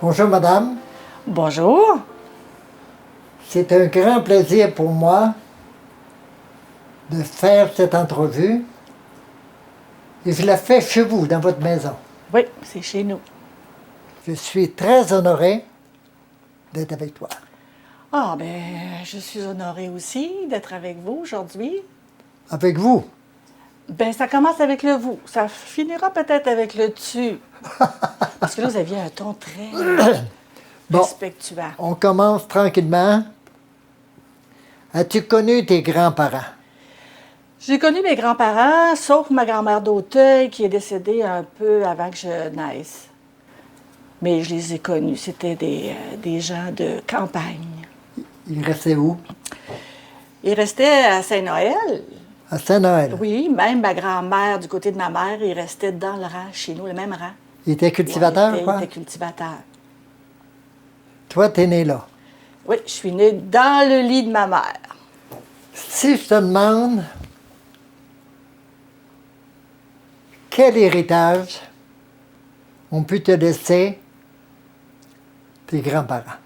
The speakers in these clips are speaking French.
Bonjour madame, Bonjour. c'est un grand plaisir pour moi de faire cette entrevue et je la fais chez vous, dans votre maison. Oui, c'est chez nous. Je suis très honoré d'être avec toi. Ah, ben, je suis honorée aussi d'être avec vous aujourd'hui. Avec vous? Ben, ça commence avec le vous. Ça finira peut-être avec le tu. Parce que là, vous aviez un ton très Bon, respectueux. on commence tranquillement. As-tu connu tes grands-parents? J'ai connu mes grands-parents, sauf ma grand-mère d'Auteuil qui est décédée un peu avant que je naisse. Mais je les ai connus. C'était des gens de campagne. Ils restaient où? Ils restaient à Saint-Noël. À Saint-Noël. Oui, même ma grand-mère, du côté de ma mère, il restait dans le rang chez nous, le même rang. Ils étaient cultivateurs, Il quoi? était cultivateur. Toi, t'es né là. Oui, je suis née dans le lit de ma mère. Si je te demande quel héritage ont pu te laisser tes grands-parents?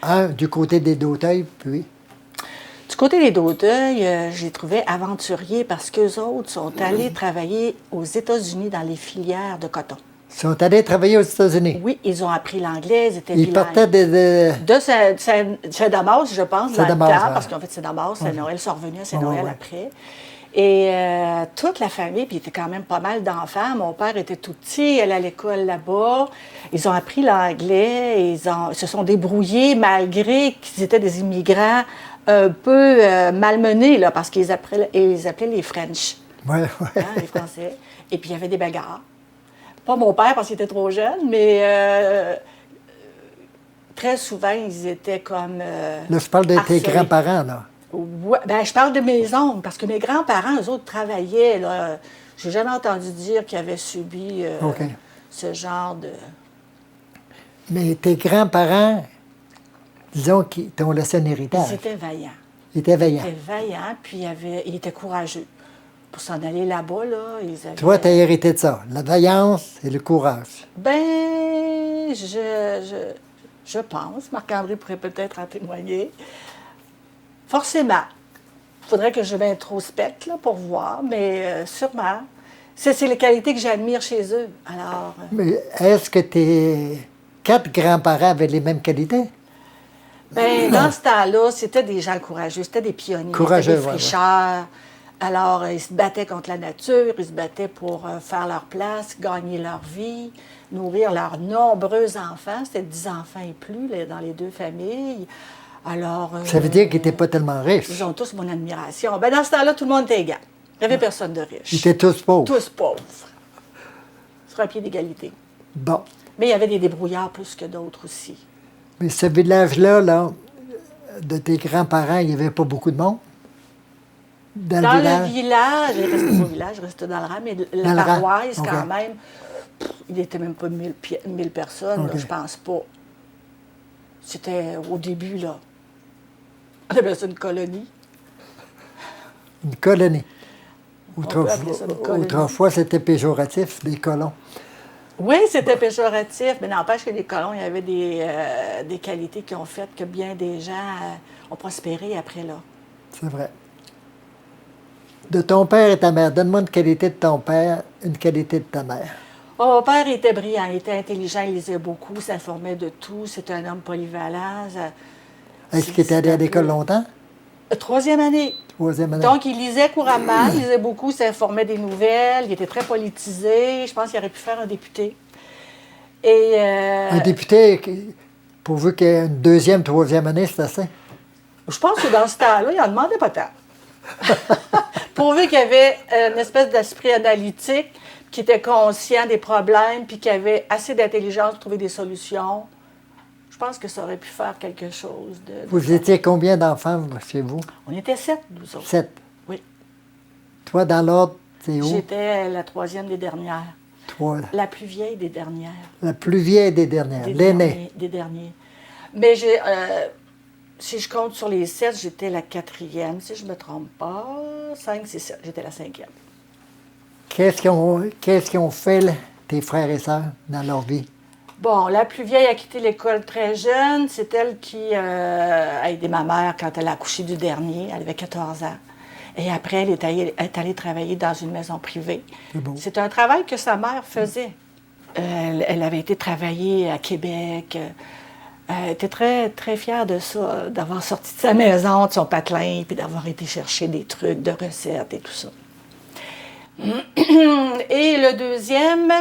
Un du côté des Dauteuil, puis Du côté des Dauteuil, je les trouvais aventuriers parce qu'eux autres sont allés travailler aux États-Unis dans les filières de coton. ils sont allés travailler aux États-Unis. Oui, ils ont appris l'anglais, ils étaient Ils bilingues. partaient De Saint-Damas, je pense, dans le Saint-Damas, temps, ouais. parce qu'ils ont fait Saint-Damas, Saint-Noël, ils sont revenus à Saint-Noël Ouais. après. Et toute la famille, puis il était quand même pas mal d'enfants. Mon père était tout petit, elle allait à l'école là-bas. Ils ont appris l'anglais, ils se sont débrouillés malgré qu'ils étaient des immigrants un peu malmenés, là, parce qu'ils appelaient les French, Ouais, hein, les Français. Et puis il y avait des bagarres. Pas mon père parce qu'il était trop jeune, mais très souvent, ils étaient comme. Là, je parle de tes harcelés. grands-parents, là. Ouais, ben, je parle de mes oncles, parce que mes grands-parents, eux autres, travaillaient. Là. J'ai jamais entendu dire qu'ils avaient subi OK. ce genre de. Mais tes grands-parents, disons qu'ils t'ont laissé un Ils héritage. étaient vaillants. Ils étaient vaillants. Ils étaient vaillants, puis ils étaient courageux. Pour s'en aller là-bas, là, ils avaient. Toi, tu as hérité de ça, la vaillance et le courage. Ben, je pense. Marc-André pourrait peut-être en témoigner. Forcément. Il faudrait que je m'introspecte là, pour voir, mais sûrement. C'est les qualités que j'admire chez eux. Alors, Mais est-ce que tes 4 grands-parents avaient les mêmes qualités? ben, dans ce temps-là, c'était des gens courageux, c'était des pionniers, Courageux, c'était des ouais, ouais. fricheurs. Alors, ils se battaient contre la nature, ils se battaient pour faire leur place, gagner leur vie, nourrir leurs nombreux enfants. C'était 10 enfants et plus là, dans les deux familles. Alors, Ça veut dire qu'ils n'étaient pas tellement riches. ils ont tous mon admiration. Ben, dans ce temps-là, tout le monde était égal. Il n'y avait personne de riche. Ils étaient tous pauvres. Tous pauvres. Sur un pied d'égalité. Bon. Mais il y avait des débrouillards plus que d'autres aussi. Mais ce village-là, là, de tes grands-parents, il n'y avait pas beaucoup de monde? Dans Dans le village? le village, je restais pas au village, je restais dans le rang, mais Dans la le rang, paroisse, OK. quand même, il n'était même pas 1000 personnes, là, OK. je pense pas. C'était au début, là. On appelait ça une colonie. Une colonie. peut appeler ça une colonie. Autrefois, c'était péjoratif, des colons. Oui, c'était péjoratif, mais n'empêche que les colons, il y avait des qualités qui ont fait que bien des gens ont prospéré après là. C'est vrai. De ton père et ta mère, donne-moi une qualité de ton père, une qualité de ta mère. Oh, mon père était brillant, il était intelligent, il lisait beaucoup, s'informait de tout, c'était un homme polyvalent. Est-ce qu'il était allé à l'école longtemps? Troisième année. Troisième année. Donc, il lisait couramment, il lisait beaucoup, s'informait des nouvelles, il était très politisé. Je pense qu'il aurait pu faire un député. Et Un député, pourvu qu'il y ait une deuxième, troisième année, c'est assez. je pense que dans ce temps-là, il n'en demandait pas tant. Pourvu qu'il y avait une espèce d'esprit analytique, qui était conscient des problèmes, puis qui avait assez d'intelligence pour trouver des solutions, je pense que ça aurait pu faire quelque chose de Vous étiez combien d'enfants chez vous? On était 7, nous autres. 7. Oui. Toi, dans l'ordre, c'est où? J'étais la troisième des dernières. 3. La plus vieille des dernières. La plus vieille des dernières, Des l'aînée. derniers, des derniers. Mais si je compte sur les 7, j'étais la 4e, si je ne me trompe pas. 5, c'est 7, j'étais la 5e. Qu'est-ce qu'ils ont fait, tes frères et sœurs, dans leur vie? Bon, la plus vieille a quitté l'école très jeune. C'est elle qui a aidé ma mère quand elle a accouché du dernier. Elle avait 14 ans. Et après, est allée travailler dans une maison privée. C'est beau. C'est un travail que sa mère faisait. Elle avait été travailler à Québec. Elle était très, très fière de ça, d'avoir sorti de sa maison, de son patelin, puis d'avoir été chercher des trucs de recettes et tout ça. Et le deuxième,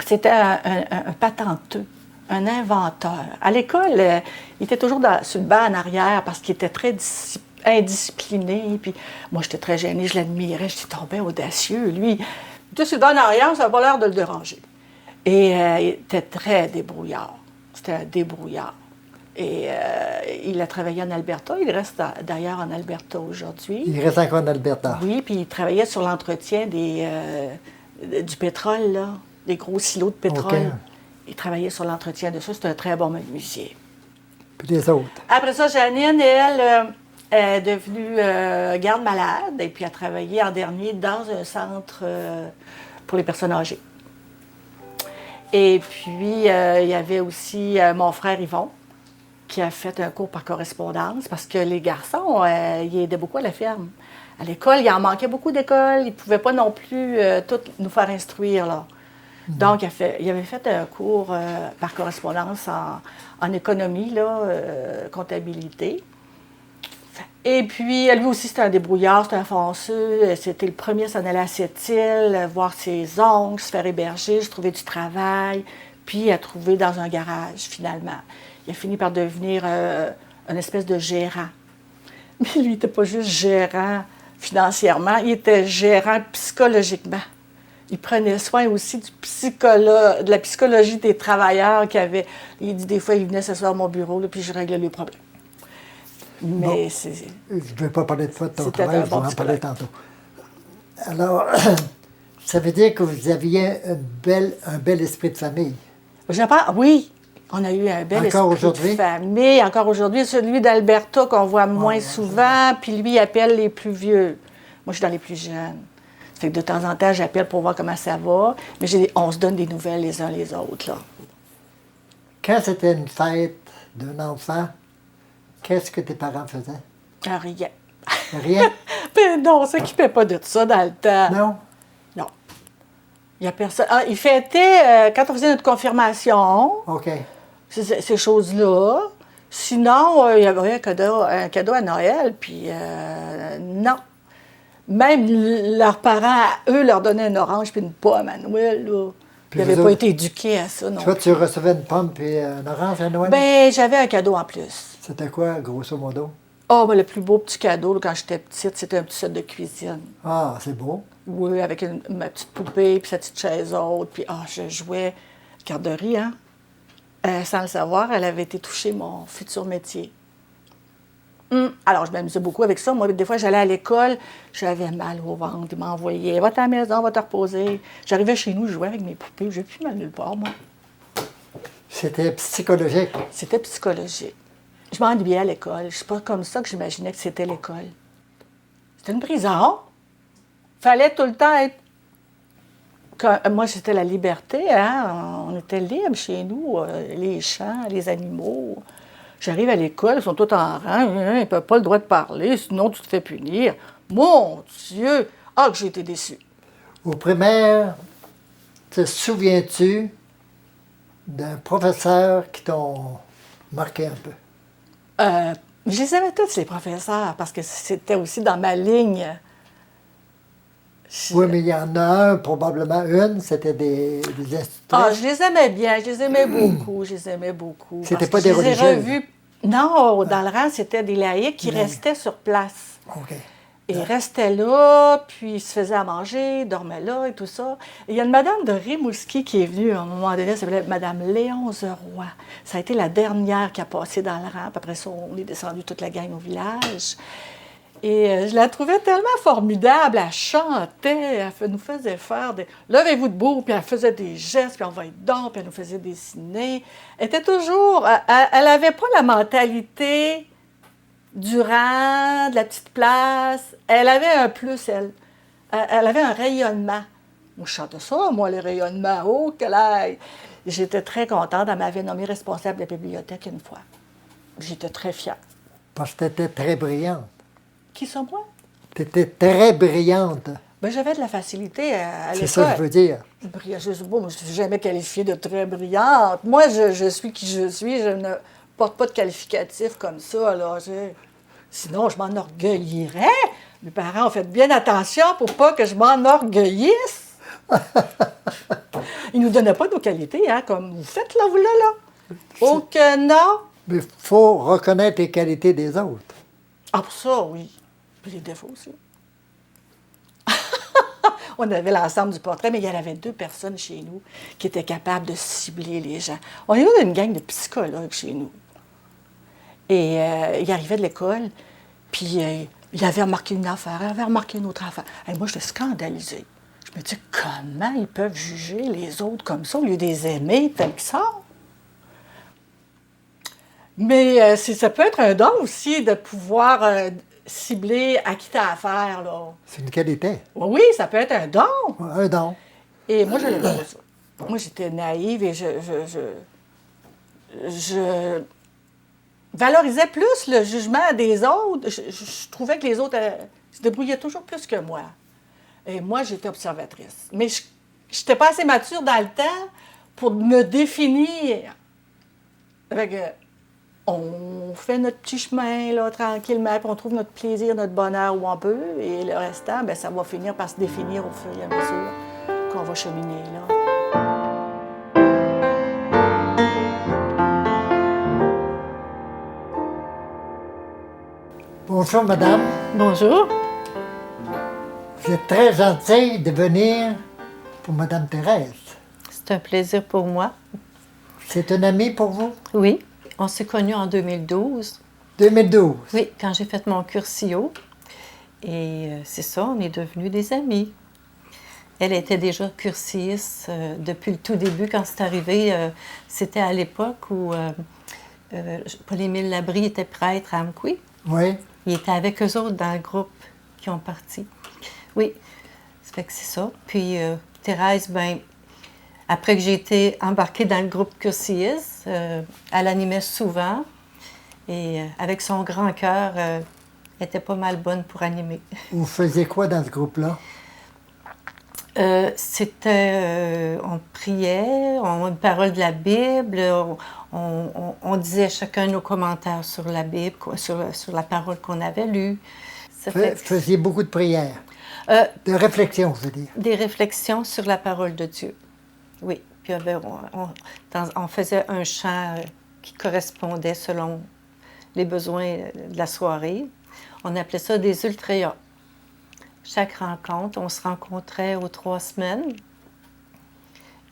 c'était un patenteux, un inventeur. À l'école, il était toujours sur le banc en arrière parce qu'il était très indiscipliné. Puis moi, j'étais très gênée, je l'admirais, je disais, tombé audacieux. Lui, il était sur le banc en arrière, ça n'a pas l'air de le déranger. Et il était très débrouillard. C'était un débrouillard. Et il a travaillé en Alberta. Il reste d'ailleurs en Alberta aujourd'hui. Il reste encore en Alberta. Oui, puis il travaillait sur l'entretien du pétrole, là, des gros silos de pétrole. OK. Il travaillait sur l'entretien de ça. C'était un très bon menuisier. Puis les autres. Après ça, Janine, elle, est devenue garde malade et puis a travaillé en dernier dans un centre pour les personnes âgées. Et puis, il y avait aussi mon frère Yvon, qui a fait un cours par correspondance parce que les garçons, ils aidaient beaucoup à la ferme. À l'école, il en manquait beaucoup d'écoles. Ils ne pouvaient pas non plus tout nous faire instruire, là. Donc, il avait fait un cours par correspondance en économie, là, comptabilité. Et puis, lui aussi, c'était un débrouillard, c'était un fonceux. C'était le premier à s'en aller à Sept-Îles, voir ses oncles, se faire héberger, se trouver du travail, puis à trouver dans un garage, finalement. Il a fini par devenir une espèce de gérant. Mais lui, il n'était pas juste gérant financièrement, il était gérant psychologiquement. Il prenait soin aussi de la psychologie des travailleurs qui avaient. Il dit des fois, il venait s'asseoir à mon bureau, là, puis je réglais les problèmes. Mais bon, c'est. Je ne vais pas parler de toi, de ton C'était travail, un je bon vais en parler psychologue. tantôt. Alors, ça veut dire que vous aviez un bel esprit de famille. Oui, on a eu un bel Encore esprit aujourd'hui? de famille. Encore aujourd'hui, celui d'Alberta qu'on voit moins souvent, puis lui, il appelle les plus vieux. Moi, je suis dans les plus jeunes. Ça fait que de temps en temps, j'appelle pour voir comment ça va, mais on se donne des nouvelles les uns les autres, là. Quand c'était une fête d'un enfant, qu'est-ce que tes parents faisaient? Rien. Rien? Ben non, on ne s'occupait pas de ça dans le temps. Non? Non. Il n'y a personne. Ah, il fêtait, quand on faisait notre confirmation, OK. ces choses-là. Sinon, il y avait un cadeau à Noël, puis non. Même leurs parents, eux, leur donnaient une orange puis une pomme à Noël, là. Puis Ils n'avaient vous pas autres? été éduqués à ça, non. Toi, tu recevais une pomme et un orange à Noël? Ben, j'avais un cadeau en plus. C'était quoi, grosso modo? Oh, ben, le plus beau petit cadeau, là, quand j'étais petite, c'était un petit set de cuisine. Ah, c'est beau. Oui, avec ma petite poupée, puis sa petite chaise haute, puis je jouais garderie, hein. Sans le savoir, elle avait été toucher mon futur métier. Alors, je m'amusais beaucoup avec ça. Moi, des fois, j'allais à l'école, j'avais mal au ventre. Ils m'envoyaient « Va à ta maison, va te reposer ». J'arrivais chez nous, je jouais avec mes poupées. J'ai plus mal nulle part, moi. C'était psychologique. C'était psychologique. Je m'ennuyais à l'école. C'est pas comme ça que j'imaginais que c'était l'école. C'était une prison. Fallait tout le temps être... Moi, c'était la liberté, hein. On était libre chez nous, les champs, les animaux. J'arrive à l'école, ils sont tous en rang, ils ne peuvent pas le droit de parler, sinon tu te fais punir. Mon Dieu! Ah, que j'ai été déçue. Au primaire, te souviens-tu d'un professeur qui t'ont marqué un peu? Je les aimais tous, les professeurs, parce que c'était aussi dans ma ligne. Oui, mais il y en a un, probablement une, c'était des institutrices. Ah, je les aimais bien, je les aimais beaucoup, je les aimais beaucoup. C'était Parce pas que des je les ai religieuses? revus. Non, dans le rang, c'était des laïcs qui restaient sur place. OK. Ils restaient là, puis ils se faisaient à manger, ils dormaient là et tout ça. Et il y a une madame de Rimouski qui est venue, à un moment donné, elle s'appelait Madame Léonce Roy. Ça a été la dernière qui a passé dans le rang. Puis après ça, on est descendu toute la gang au village. Et je la trouvais tellement formidable. Elle chantait, elle nous faisait faire des... Levez-vous debout, puis elle faisait des gestes, puis on va être dedans, puis elle nous faisait dessiner. Elle était toujours... Elle n'avait pas la mentalité du rang, de la petite place. Elle avait un plus, elle. Elle avait un rayonnement. Moi, je chantais ça, moi, les rayonnements. Oh, qu'elle aille! J'étais très contente. Elle m'avait nommée responsable de la bibliothèque une fois. J'étais très fière. Parce que tu étais très brillante. Qui ça, moi? Tu étais très brillante. Ben, j'avais de la facilité à l'école. C'est ça que je veux dire. Je sais pas, moi, je ne suis jamais qualifiée de très brillante. Moi, je suis qui je suis. Je ne porte pas de qualificatif comme ça. Là. Sinon, je m'enorgueillirais. Mes parents ont fait bien attention pour pas que je m'enorgueillisse. Ils nous donnaient pas nos qualités, hein, comme vous faites là, vous là. Oh que non! Mais il faut reconnaître les qualités des autres. Ah, pour ça, oui. Puis les défauts aussi. On avait l'ensemble du portrait, mais il y en avait 2 personnes chez nous qui étaient capables de cibler les gens. On est une gang de psychologues chez nous. Et il arrivait de l'école, puis il avait remarqué une affaire, il avait remarqué une autre affaire. Et moi, j'étais scandalisée. Je me dis, comment ils peuvent juger les autres comme ça au lieu de les aimer tels qu'ils sont? Mais ça peut être un don aussi de pouvoir cibler à qui t'as affaire, là. C'est une qualité. Oui, ça peut être un don. Un don. Et moi, je l'ai pas ça. Moi, j'étais naïve et je valorisais plus le jugement des autres. Je trouvais que les autres se débrouillaient toujours plus que moi. Et moi, j'étais observatrice. Mais je n'étais pas assez mature dans le temps pour me définir. On fait notre petit chemin, là, tranquillement, puis on trouve notre plaisir, notre bonheur où on peut, et le restant, bien, ça va finir par se définir au fur et à mesure qu'on va cheminer, là. Bonjour, madame. Bonjour. Vous êtes très gentille de venir pour madame Thérèse. C'est un plaisir pour moi. C'est une amie pour vous? Oui, on s'est connus en 2012. 2012. Oui, quand j'ai fait mon cursio. Et c'est ça, on est devenus des amis. Elle était déjà cursiste depuis le tout début. Quand c'est arrivé, c'était à l'époque où Paul-Émile Labrie était prêtre à Amqui. Oui. Il était avec eux autres dans le groupe qui ont parti. Oui, ça fait que c'est ça. Puis Thérèse, ben, après que j'ai été embarquée dans le groupe cursiste, elle animait souvent. Et avec son grand cœur, elle était pas mal bonne pour animer. Vous faisiez quoi dans ce groupe-là? On priait, une parole de la Bible, on disait chacun nos commentaires sur la Bible, sur la parole qu'on avait lue. Vous faisiez beaucoup de prières, de réflexions, je veux dire. Des réflexions sur la parole de Dieu, oui. Puis on faisait un chant qui correspondait selon les besoins de la soirée. On appelait ça des ultréas. Chaque rencontre, on se rencontrait aux 3 semaines.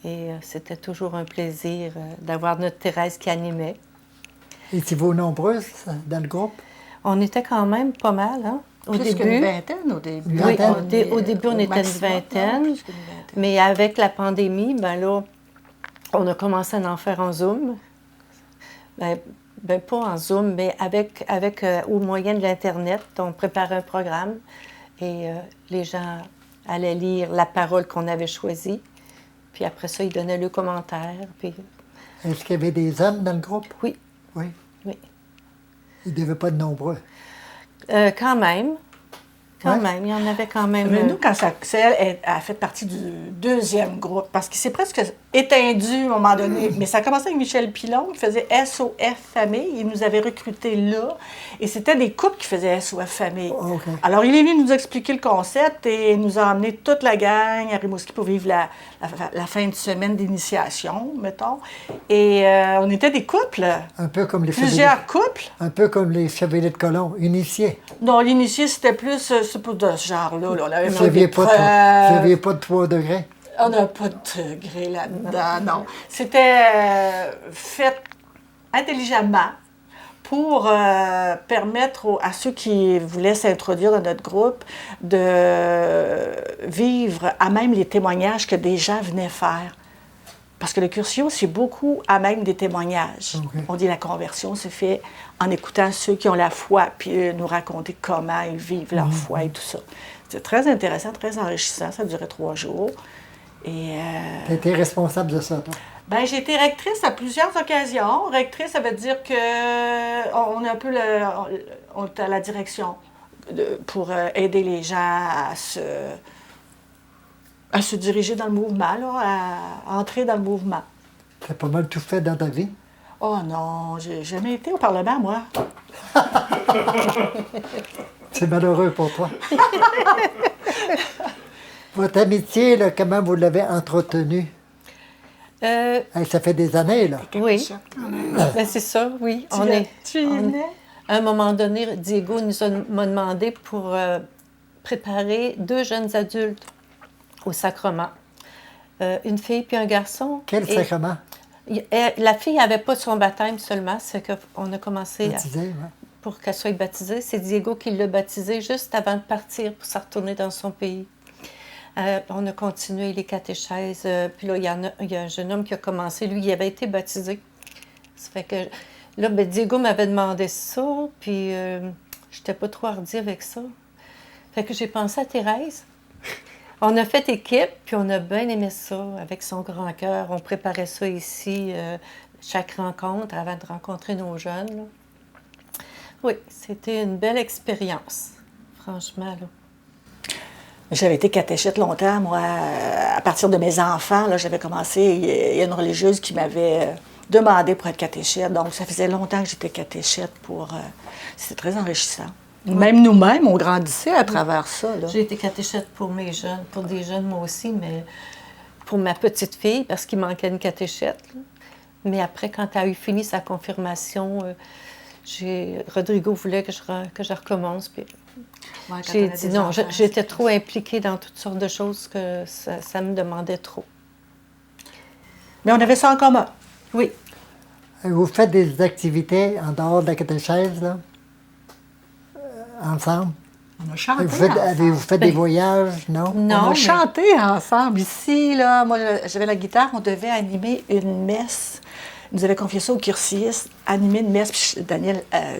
Et c'était toujours un plaisir d'avoir notre Thérèse qui animait. Étiez-vous nombreuses dans le groupe? On était quand même pas mal, hein? Plus qu'une vingtaine au début. Oui, au début, on était une vingtaine. Mais avec la pandémie, ben là, on a commencé à en faire en Zoom. Ben pas en Zoom, mais avec au moyen de l'Internet. On préparait un programme et les gens allaient lire la parole qu'on avait choisie. Puis après ça, ils donnaient le commentaire. Puis... Est-ce qu'il y avait des hommes dans le groupe? Oui. Oui? Oui. Il ne devait pas être nombreux. Quand même. Quand Ouais. même. Il y en avait quand même. Mais nous, quand elle a fait partie du 2e groupe, parce qu'il s'est presque éteindu à un moment donné. Mais ça a commencé avec Michel Pilon, qui faisait SOF Famille. Il nous avait recrutés là. Et c'était des couples qui faisaient SOF Famille. Oh, OK. Alors, il est venu nous expliquer le concept et il nous a emmené toute la gang à Rimouski pour vivre la fin de semaine d'initiation, mettons. Et on était des couples. Un peu comme les chevaliers. Plusieurs couples. Un peu comme les chevaliers de colon, initiés. Non, l'initié, c'était plus... c'est pas de ce genre-là. Là. On avait Vous fait des n'aviez pas de 3 degrés? On n'a pas de degré là-dedans, non. C'était fait intelligemment pour permettre à ceux qui voulaient s'introduire dans notre groupe de vivre à même les témoignages que des gens venaient faire. Parce que le cursio, c'est beaucoup à même des témoignages. Okay. On dit la conversion se fait en écoutant ceux qui ont la foi, puis nous raconter comment ils vivent leur foi et tout ça. C'est très intéressant, très enrichissant. Ça durait 3 jours. Et Tu étais responsable de ça, toi? Ben, j'ai été rectrice à plusieurs occasions. Rectrice, ça veut dire que on est un peu on est à la direction pour aider les gens à se diriger dans le mouvement, là, à entrer dans le mouvement. Tu as pas mal tout fait dans ta vie. Oh non, j'ai jamais été au Parlement, moi. C'est malheureux pour toi. Votre amitié, là, comment vous l'avez entretenue? Hey, ça fait des années, là. Oui, ben, c'est ça, oui. Tu y venais? À un moment donné, Diego m'a demandé pour préparer 2 jeunes adultes au sacrement. Une fille puis un garçon. Quel sacrement? La fille n'avait pas son baptême seulement, c'est qu'on a commencé Baptisé, pour qu'elle soit baptisée. C'est Diego qui l'a baptisée juste avant de partir pour se retourner dans son pays. On a continué les catéchèses. Puis là, il y a un jeune homme qui a commencé. Lui, il avait été baptisé. Ça fait que là, ben, Diego m'avait demandé ça, puis je n'étais pas trop hardie avec ça. Fait que j'ai pensé à Thérèse. On a fait équipe, puis on a bien aimé ça, avec son grand cœur. On préparait ça ici, chaque rencontre, avant de rencontrer nos jeunes. Là. Oui, c'était une belle expérience, franchement. Là. J'avais été catéchète longtemps, moi. À partir de mes enfants, là, j'avais commencé. Il y a une religieuse qui m'avait demandé pour être catéchète. Donc, ça faisait longtemps que j'étais catéchète C'était très enrichissant. Oui. Même nous-mêmes, on grandissait à travers ça. Là. J'ai été catéchète pour mes jeunes, pour des jeunes moi aussi, mais pour ma petite fille, parce qu'il manquait une catéchète. Là. Mais après, quand elle a eu fini sa confirmation, Rodrigo voulait que je recommence. Puis ouais, j'ai dit non, j'étais trop impliquée dans toutes sortes de choses que ça me demandait trop. Mais on avait ça en commun. Oui. Vous faites des activités en dehors de la catéchèse, là? Ensemble? On a chanté Avez-vous fait des voyages, non? Non, on a chanté ensemble. Ici, là, moi, j'avais la guitare, on devait animer une messe. Ils nous avaient confié ça au cursiste, animer une messe. Puis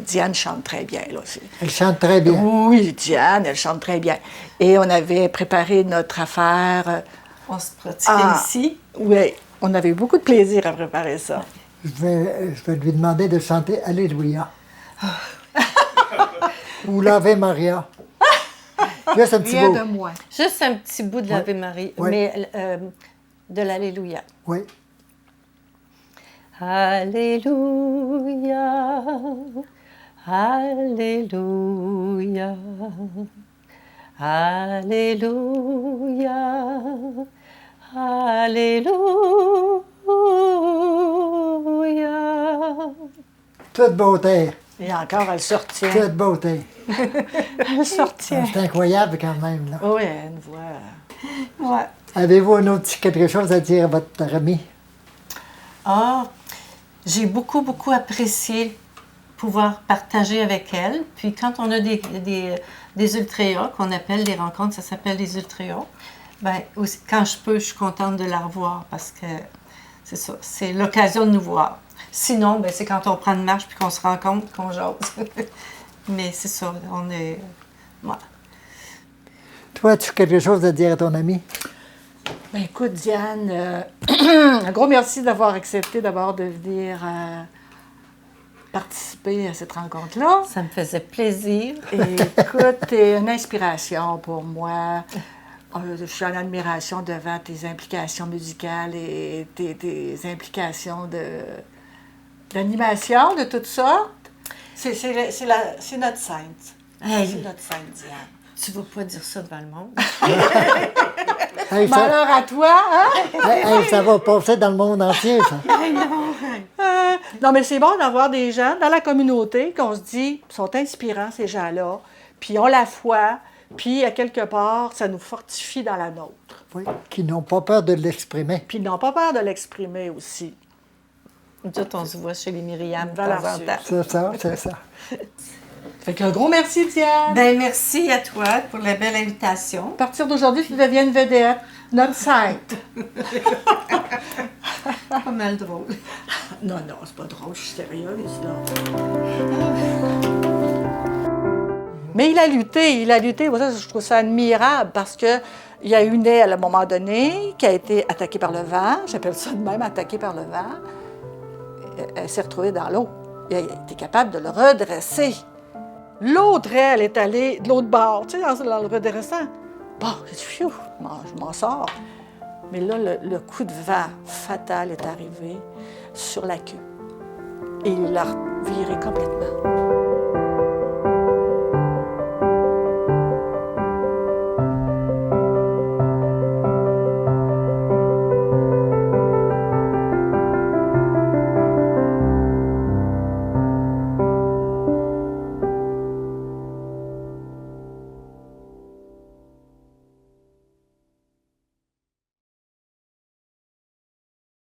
Diane chante très bien. Là, elle chante très bien? Oui, Diane, elle chante très bien. Et on avait préparé notre affaire. On se pratiquait ici? Oui, on avait eu beaucoup de plaisir à préparer ça. Je vais lui demander de chanter Alléluia. Ou l'Ave Maria. Juste un petit bout. De moi. Juste un petit bout de l'Ave Maria, mais de l'Alléluia. Oui. Alléluia, Alléluia, Alléluia, Alléluia. Toute beauté. Et encore, elle sortit. Toute beauté. Elle sortit. C'est incroyable quand même, là. Oui, une voix. Ouais. Avez-vous quelque chose à dire à votre ami? Ah, j'ai beaucoup, beaucoup apprécié pouvoir partager avec elle. Puis quand on a des ultréas, qu'on appelle des rencontres, ça s'appelle des ultréas, bien, quand je peux, je suis contente de la revoir parce que c'est ça, c'est l'occasion de nous voir. Sinon, bien, c'est quand on prend une marche puis qu'on se rencontre, qu'on jase. Mais c'est ça, on est... Ouais. Toi, as-tu quelque chose à dire à ton ami? Ben, écoute, Diane, un gros merci d'avoir accepté d'abord de venir participer à cette rencontre-là. Ça me faisait plaisir. Et écoute, t'es une inspiration pour moi. Je suis en admiration devant tes implications musicales et tes implications d'animation de toutes sortes. C'est notre sainte. Hey, c'est notre sainte, Diane. Tu ne vas pas dire ça devant le monde. Hey, malheur à toi, hein? Hey, ça va passer dans le monde entier, ça. Hey, non. Non, mais c'est bon d'avoir des gens dans la communauté qu'on se dit sont inspirants, ces gens-là, puis ont la foi, puis à quelque part, ça nous fortifie dans la nôtre. Oui, qui n'ont pas peur de l'exprimer. Puis ils n'ont pas peur de l'exprimer aussi. Nous autres, on se voit chez les Myriam de temps Voilà, en temps. C'est ça, c'est ça. Fait qu'un gros merci, Diane. Ben merci à toi pour la belle invitation. À partir d'aujourd'hui, tu deviens une vedette, notre sainte. Pas mal drôle. Non, c'est pas drôle, je suis sérieuse, là. Mais il a lutté. Moi, ça, je trouve ça admirable parce que Il y a une aile, à un moment donné, qui a été attaquée par le vent. J'appelle ça de même, attaquée par le vent. Elle s'est retrouvée dans l'eau. Il a été capable de le redresser. L'autre aile est allée de l'autre bord, tu sais, dans le redressant. Bon, j'ai dit, pfiou, je m'en sors. Mais là, le coup de vent fatal est arrivé sur la queue. Et il l'a viré complètement.